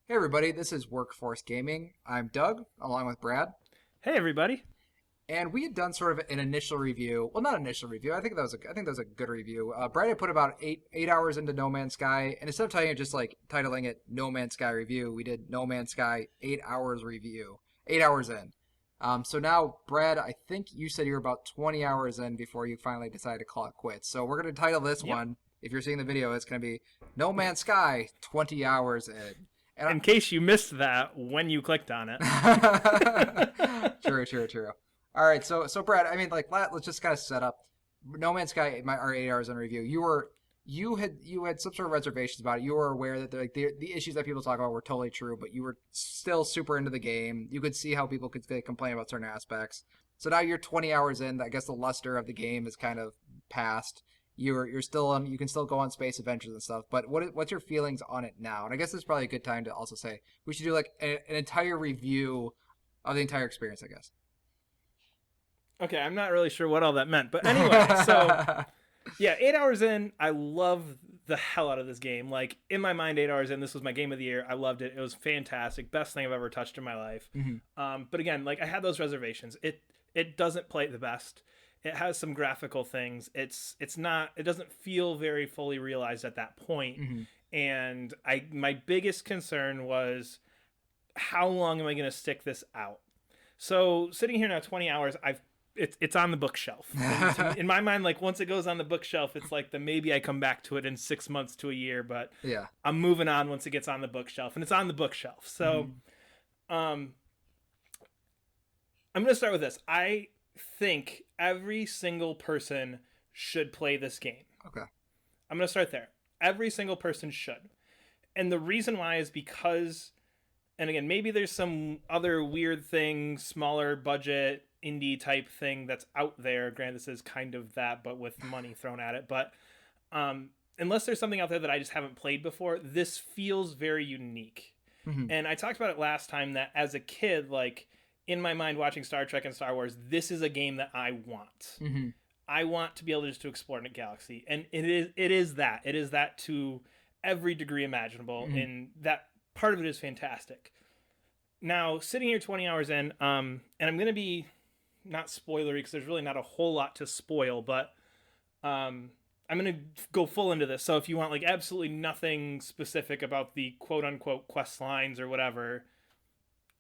Hey everybody, this is Workforce Gaming. I'm Doug, along with Brad, Hey, everybody. and we had done sort of an initial review. Well, not initial review. I think that was a good review. Brad had put about eight hours into No Man's Sky, and instead of titling it No Man's Sky review, we did No Man's Sky 8 hours review. 8 hours in. So now, Brad, I think you said you were about 20 hours in before you finally decided to call it quits. So we're going to title this Yep. one. If you're seeing the video, it's going to be No Man's Sky 20 hours in. And In case you missed that when you clicked on it. True, true, true. All right, so Brad, I mean, like, let's just kind of set up No Man's Sky. Our 8 hours in review. You had some sort of reservations about it. You were aware that the issues that people talk about were totally true, but you were still super into the game. You could see how people could complain about certain aspects. So now you're 20 hours in. I guess the luster of the game is kind of past. You're still on. You can still go on space adventures and stuff. But what's your feelings on it now? And I guess this is probably a good time to also say we should do like an entire review of the entire experience, I guess. Okay, I'm not really sure what all that meant. But anyway, so yeah, 8 hours in, I love the hell out of this game. Like, in my mind, 8 hours in, this was my game of the year. I loved it. It was fantastic. Best thing I've ever touched in my life. Mhm. But again, like, I had those reservations. It doesn't play the best. It has some graphical things. It's not, it doesn't feel very fully realized at that point. Mhm. And my biggest concern was, how long am I going to stick this out? So sitting here now 20 hours, it's on the bookshelf. And in my mind, like, once it goes on the bookshelf, it's like the maybe I come back to it in 6 months to a year, but Yeah. I'm moving on once it gets on the bookshelf, and it's on the bookshelf. So Mhm. um I'm going to start with this. I think every single person should play this game. Okay. I'm going to start there. Every single person should. And the reason why is because, and again, maybe there's some other weird thing, smaller budget indie type thing that's out there. Granted, this is kind of that, but with money thrown at it. But unless there's something out there that I just haven't played before, this feels very unique. Mhm. And I talked about it last time that as a kid, like, in my mind, watching Star Trek and Star Wars, this is a game that I want. Mhm. I want to be able just to explore in a galaxy, and it is that to every degree imaginable, Mhm. and that part of it is fantastic. Now, sitting here 20 hours in, and I'm gonna be not spoilery because there's really not a whole lot to spoil, but I'm gonna go full into this. So if you want like absolutely nothing specific about the quote unquote quest lines or whatever,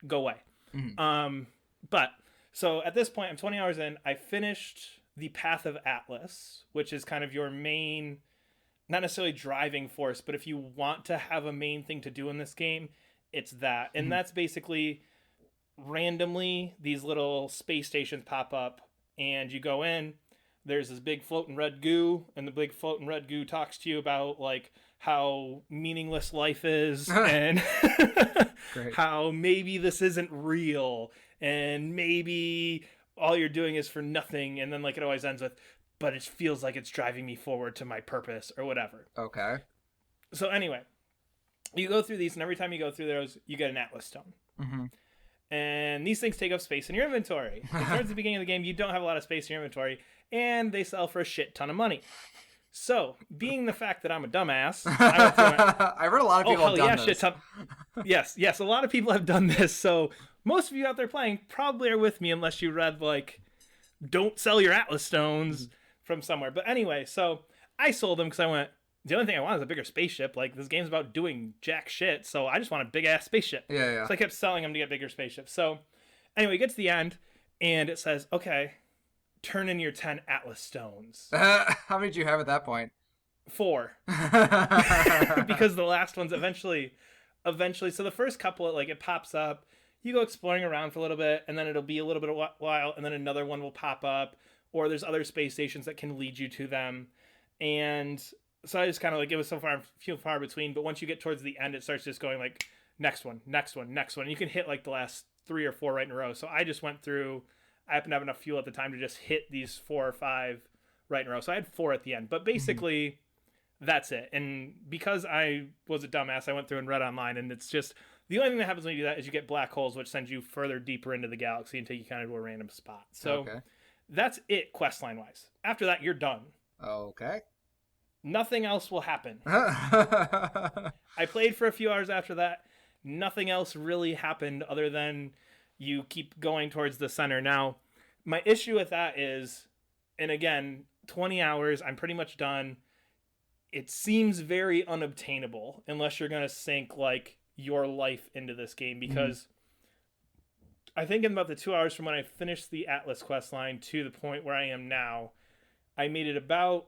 go away. Mhm. Um, but so at this point, I'm 20 hours in. I finished the Path of Atlas, which is kind of your main, not necessarily driving force, but if you want to have a main thing to do in this game, it's that. And Mhm. that's basically randomly these little space stations pop up, and you go in. There's this big floating red goo, and the big floating red goo talks to you about like how meaningless life is and Great. how maybe this isn't real and maybe all you're doing is for nothing, and then like it always ends with, but it feels like it's driving me forward to my purpose or whatever. Okay. So anyway, you go through these, and every time you go through those, you get an Atlas stone. Mhm. And these things take up space in your inventory. And towards the beginning of the game, you don't have a lot of space in your inventory, and they sell for a shit ton of money. So, being the fact that I'm a dumbass, I went through and went, I've heard a lot of oh people have hell yeah, done shit this. ton. Yes, a lot of people have done this. So most of you out there playing probably are with me, unless you read like, "Don't sell your Atlas stones" from somewhere. But anyway, so I sold them because I went, the only thing I want is a bigger spaceship. Like, this game's about doing jack shit, so I just want a big ass spaceship. Yeah, yeah. So I kept selling them to get bigger spaceships. So anyway, it gets to the end, and it says, okay, turn in your 10 Atlas stones. How many did you have at that point? 4. Because the last ones eventually, so the first couple, like, it pops up, you go exploring around for a little bit, and then it'll be a little bit of a while, and then another one will pop up, or there's other space stations that can lead you to them. And so I just kind of like, it was so far few far between, but once you get towards the end, it starts just going like, next one, next one, next one, and you can hit like the last 3 or 4 right in a row. So I just went through, I happened to have enough fuel at the time to just hit these 4 or 5 right in a row. So I had 4 at the end, but basically that's it. And because I was a dumbass, I went through and read online, and it's just, the only thing that happens when you do that is you get black holes, which sends you further deeper into the galaxy and take you kind of to a random spot. So Okay. that's it questline wise. After that, you're done. Okay. Nothing else will happen. Mhm. I played for a few hours after that. Nothing else really happened other than you keep going towards the center. Now, my issue with that is, and again, 20 hours, I'm pretty much done. It seems very unobtainable unless you're going to sink like your life into this game, because I think in about the 2 hours from when I finished the Atlas quest line to the point where I am now, I made it about,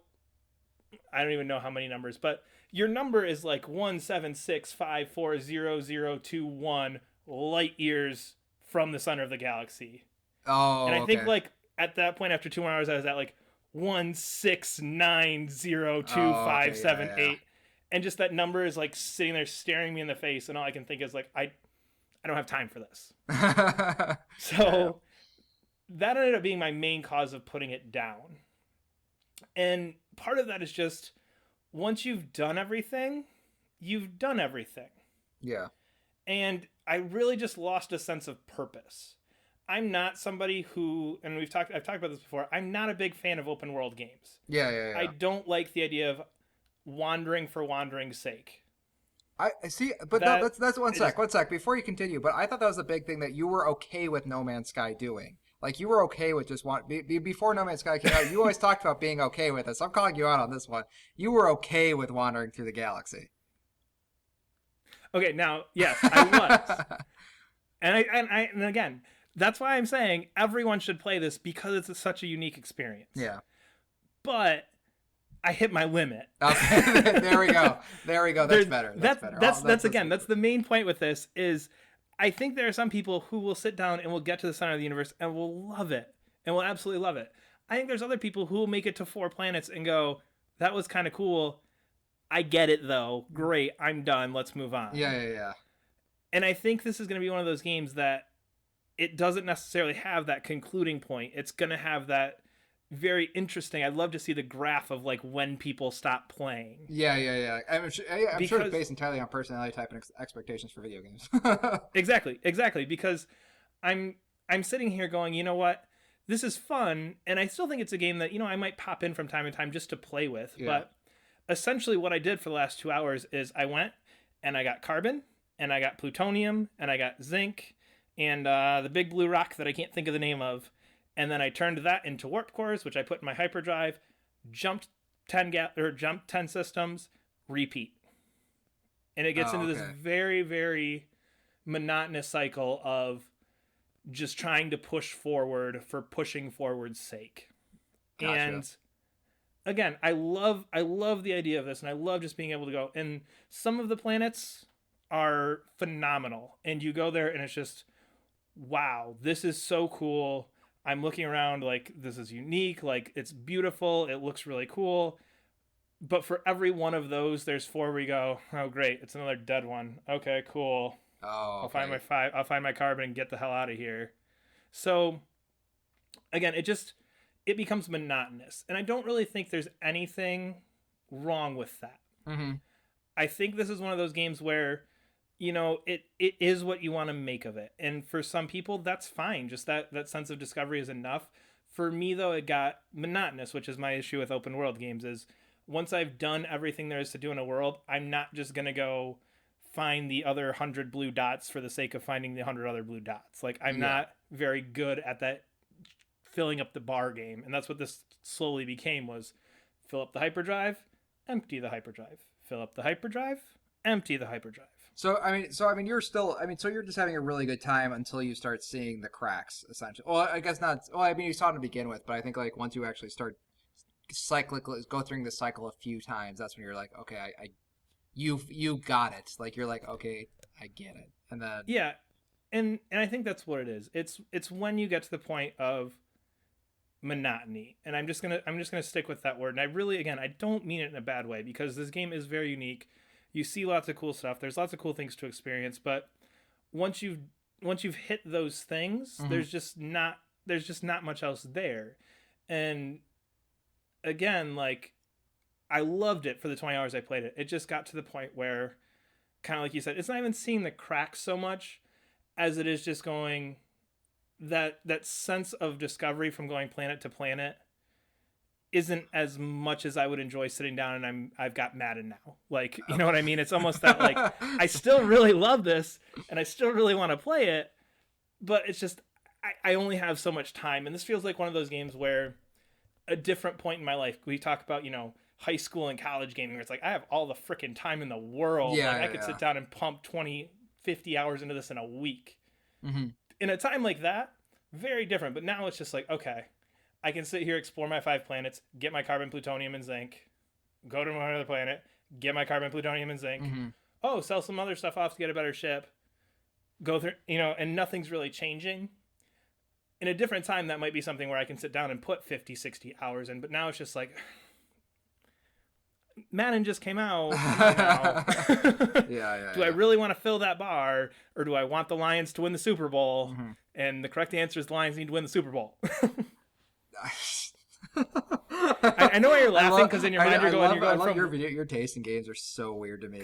I don't even know how many numbers, but your number is like 176540021 light years from the center of the galaxy. Oh, And I think okay. like at that point after 2 more hours I was at like Oh, okay. Yeah, 169025778, and just that number is like sitting there staring me in the face, and all I can think is like I don't have time for this. yeah. Yeah. So that ended up being my main cause of putting it down. And part of that is just once you've done everything, you've done everything. Yeah. And I really just lost a sense of purpose. I'm not somebody who, and I've talked about this before, I'm not a big fan of open world games. Yeah, yeah, I yeah. don't like the idea of wandering for wandering's sake. I see, but no, That that's it just one sec before you continue. But I thought that was the big thing that you were okay with No Man's Sky doing. Like you were okay with just before No Man's Sky came out. You always talked about being okay with it. So I'm calling you out on this one. You were okay with wandering through the galaxy. okay. Now, yes, I was, and again, that's why I'm saying everyone should play this because it's such a unique experience. Yeah. But I hit my limit. Okay. There we go. There we go. That's There's better. That's that's better. that's Oh, that's again that's the main point with this is I think there are some people who will sit down and will get to the center of the universe and will love it and will absolutely love it. I think there's other people who will make it to 4 planets and go, that was kind of cool. I get it though. Great. I'm done. Let's move on. Yeah, yeah, yeah. And I think this is going to be one of those games that it doesn't necessarily have that concluding point. It's going to have that very interesting. I'd love to see the graph of like when people stop playing. Yeah, yeah, yeah. I'm sure it's Because based entirely on personality type and expectations for video games. exactly because I'm sitting here going, you know what? This is fun, and I still think it's a game that, I might pop in from time to time just to play with. Yeah. But essentially what I did for the last 2 hours is I went and I got carbon and I got plutonium and I got zinc and the big blue rock that I can't think of the name of. And then I turned that into warp cores, which I put in my hyperdrive, jumped 10 systems, repeat. And it gets Oh, into this okay. very, very monotonous cycle of just trying to push forward for pushing forward's sake. Gotcha. And again, I love the idea of this, and I love just being able to go. And some of the planets are phenomenal, and you go there and it's just, wow, this is so cool. I'm looking around like this is unique, like it's beautiful, it looks really cool. But for every one of those, there's 4 where you go, oh great, it's another dead one. Okay, cool. Oh, I'll okay. find my 5. I'll find my carbon and get the hell out of here. So again, it becomes monotonous, and I don't really think there's anything wrong with that. Mm-hmm. I think this is one of those games where it is what you want to make of it, and for some people that's fine. Just that sense of discovery is enough. For me though, it got monotonous, which is my issue with open world games. Is once I've done everything there is to do in a world, I'm not just gonna go find the other 100 blue dots for the sake of finding the 100 other blue dots. Like I'm Yeah. not very good at that filling up the bar game, and that's what this slowly became. Was fill up the hyperdrive, empty the hyperdrive, fill up the hyperdrive, empty the hyperdrive. So I mean, you're still. I mean, so you're just having a really good time until you start seeing the cracks, essentially. Well, I guess not. Well, I mean, you saw it to begin with, but I think like once you actually start cyclically go through the cycle a few times, that's when you're like, okay, you got it. Like you're like, okay, I get it, and then Yeah, and I think that's what it is. It's when you get to the point of monotony, and I'm just gonna stick with that word. And I really, again, I don't mean it in a bad way, because this game is very unique. You see lots of cool stuff. There's lots of cool things to experience, but once you've hit those things, Mhm. there's just not much else there. And again, like I loved it for the 20 hours I played it. It just got to the point where, kind of like you said, it's not even seeing the cracks so much as it is just going, that sense of discovery from going planet to planet isn't as much as I would enjoy sitting down and I've got Madden now. Like, you know what I mean? It's almost that like I still really love this and I still really want to play it, but it's just I only have so much time. And this feels like one of those games where a different point in my life, we talk about, high school and college gaming where it's like I have all the freaking time in the world. Yeah, like I could sit down and pump 20, 50 hours into this in a week. Mm-hmm. In a time like that, very different. But now it's just like, okay, I can sit here, explore my 5 planets, get my carbon, plutonium, and zinc, go to another planet, get my carbon, plutonium, and zinc. Mm-hmm. Oh, sell some other stuff off to get a better ship. Go through, and nothing's really changing. In a different time, that might be something where I can sit down and put 50, 60 hours in. But now it's just like, Madden just came out. Do I really want to fill that bar, or do I want the Lions to win the Super Bowl? Mm-hmm. And the correct answer is the Lions need to win the Super Bowl. I know why you're laughing because in your mind you're going your taste in games are so weird to me.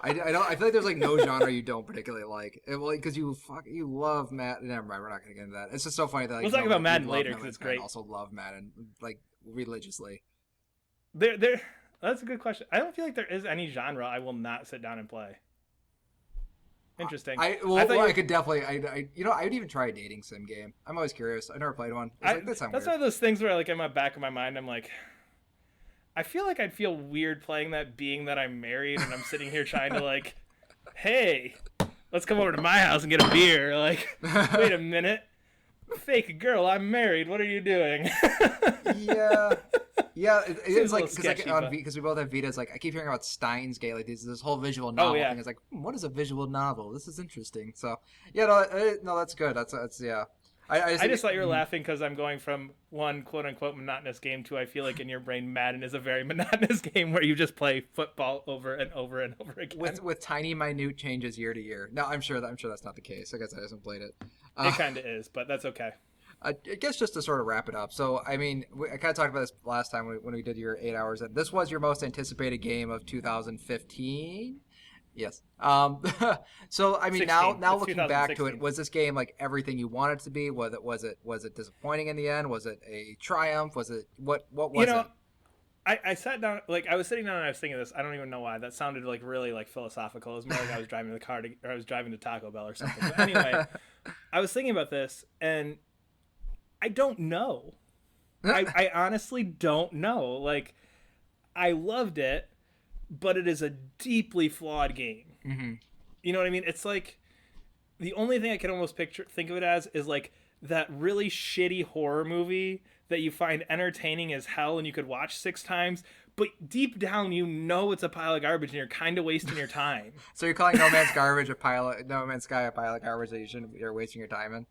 I feel like there's like no genre you don't particularly like. Because you love Madden. Never mind, we're not gonna get into that. It's just so funny that like, we'll talk about Madden later because it's great. Also love Madden like religiously. There. That's a good question. I don't feel like there is any genre I will not sit down and play. Interesting. I could definitely. I'd even try a dating sim game. I'm always curious. I never played one. That's one of those things where, like, in the back of my mind, I'm like, I feel like I'd feel weird playing that, being that I'm married and I'm sitting here trying to like, hey, let's come over to my house and get a beer. Like, wait a minute, fake girl, I'm married. What are you doing? Yeah, it's like because we both have Vitas. Like I keep hearing about Steins Gate, like this whole visual novel thing. It's like, what is a visual novel? This is interesting. So yeah, no, that's good. That's yeah. I just thought you were laughing because I'm going from one quote unquote monotonous game to I feel like in your brain Madden is a very monotonous game where you just play football over and over and over again with tiny minute changes year to year. No, I'm sure that's not the case. I guess I haven't played it. It kind of is, but that's okay. I guess just to sort of wrap it up. So, I mean, I kind of talked about this last time when we did your 8 hours. This was your most anticipated game of 2015? Yes. So, I mean, 16. now looking back to it, was this game like everything you wanted it to be? Was it disappointing in the end? Was it a triumph? Was it what was it? I sat down, like I was sitting down and I was thinking this. I don't even know why. That sounded like really like philosophical. It was more like I was driving the car or I was driving to Taco Bell or something. But anyway, I was thinking about this and I don't know. I honestly don't know. Like, I loved it, but it is a deeply flawed game. Mm-hmm. You know what I mean? It's like the only thing I can almost think of it as is like that really shitty horror movie that you find entertaining as hell and you could watch 6 times, but deep down you know it's a pile of garbage and you're kind of wasting your time. So you're calling No Man's Sky a pile of garbage that you're wasting your time in?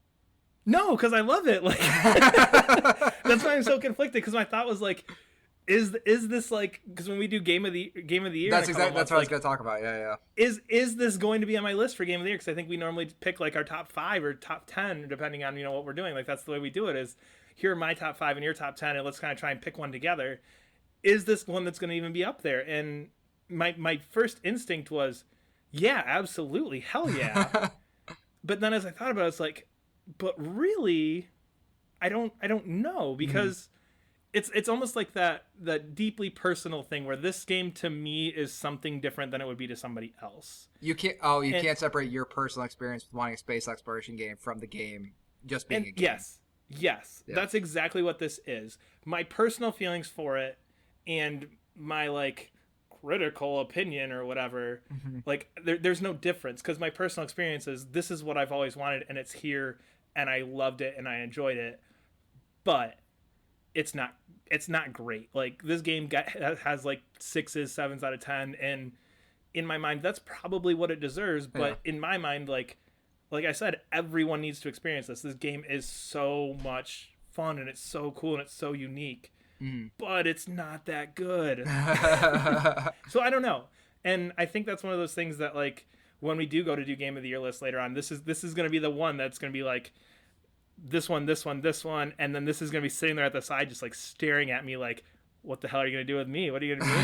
No, because I love it. Like that's why I'm so conflicted. Because my thought was like, is this like? Because when we do game of the year, that's exactly what I was going to talk about. Yeah. Is this going to be on my list for game of the year? Because I think we normally pick like our top 5 or top 10, depending on what we're doing. Like that's the way we do it. Is here are my top 5 and your top 10, and let's kind of try and pick one together. Is this one that's going to even be up there? And my first instinct was, yeah, absolutely, hell yeah. But then as I thought about it, it's like, but really, I don't know because it's almost like that deeply personal thing where this game to me is something different than it would be to somebody else. You can't separate your personal experience with wanting a space exploration game from the game just being a game. Yes, yeah. That's exactly what this is. My personal feelings for it and my like critical opinion or whatever, like there's no difference because my personal experience is this is what I've always wanted and it's here. And I loved it and I enjoyed it, but it's not great. Like this game has like 6s, 7s out of 10, and in my mind that's probably what it deserves. But in my mind, like I said, everyone needs to experience this. This game is so much fun and it's so cool and it's so unique, but it's not that good. So I don't know, and I think that's one of those things that like. When we do go to do game of the year list later on, this is going to be the one that's going to be like this one, and then this is going to be sitting there at the side just like staring at me like, what the hell are you going to do with me? What are you going to do?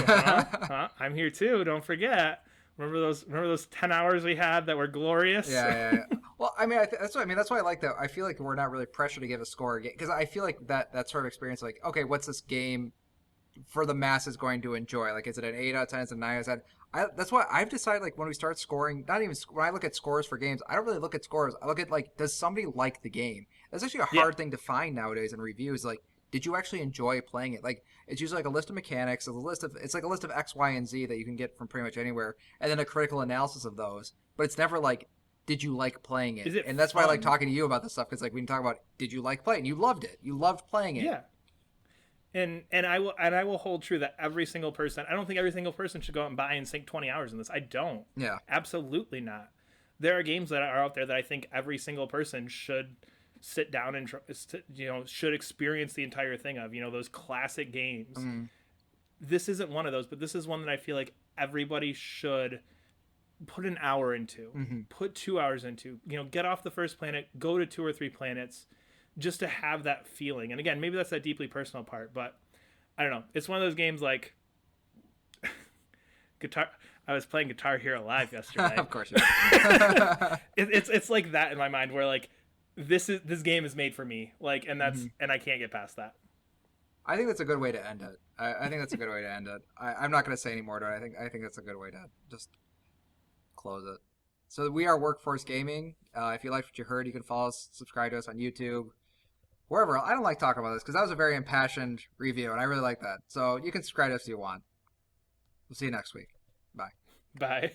Huh? I'm here too. Don't forget. Remember those 10 hours we had that were glorious? Yeah. Well, I mean, that's why I like that. I feel like we're not really pressured to give a score because I feel like that sort of experience, like, okay, what's this game for the masses going to enjoy? Like, is it an 8 out of 10? Is it a 9 out of 10? That's why I've decided, like, when we start scoring, not even when I look at scores for games, I don't really look at scores. I look at, like, does somebody like the game? That's actually a Yeah, hard thing to find nowadays in reviews. Like, did you actually enjoy playing it? Like, it's usually like a list of mechanics, it's like a list of X, Y, and Z that you can get from pretty much anywhere, and then a critical analysis of those. But it's never like, did you like playing it? is it And that's why I like fun? talking to you about this stuff, because like we can talk about, did you like playing? You loved it. You loved playing it. Yeah, and I will hold true that every single person. I don't think every single person should go out and buy and sink 20 hours in this. I don't. Yeah. Absolutely not. There are games that are out there that I think every single person should sit down and should experience the entire thing of, those classic games. Mm. This isn't one of those, but this is one that I feel like everybody should put an hour into, Mm-hmm. put 2 hours into, get off the first planet, go to 2 or 3 planets, just to have that feeling. And again, maybe that's that deeply personal part, but I don't know. It's one of those games like guitar. I was playing Guitar Hero Live yesterday. Of course. Yeah. It's like that in my mind, where like this game is made for me, like, and that's Mm-hmm. and I can't get past that. I think that's a good way to end it. I think that's a good way to end it. I'm not going to say any more to it. I think that's a good way to just close it. So we are Workforce Gaming. If you liked what you heard, you can follow us, subscribe to us on YouTube, wherever. I don't like talking about this because that was a very impassioned review, and I really like that. So you can subscribe to us if you want. We'll see you next week. Bye. Bye.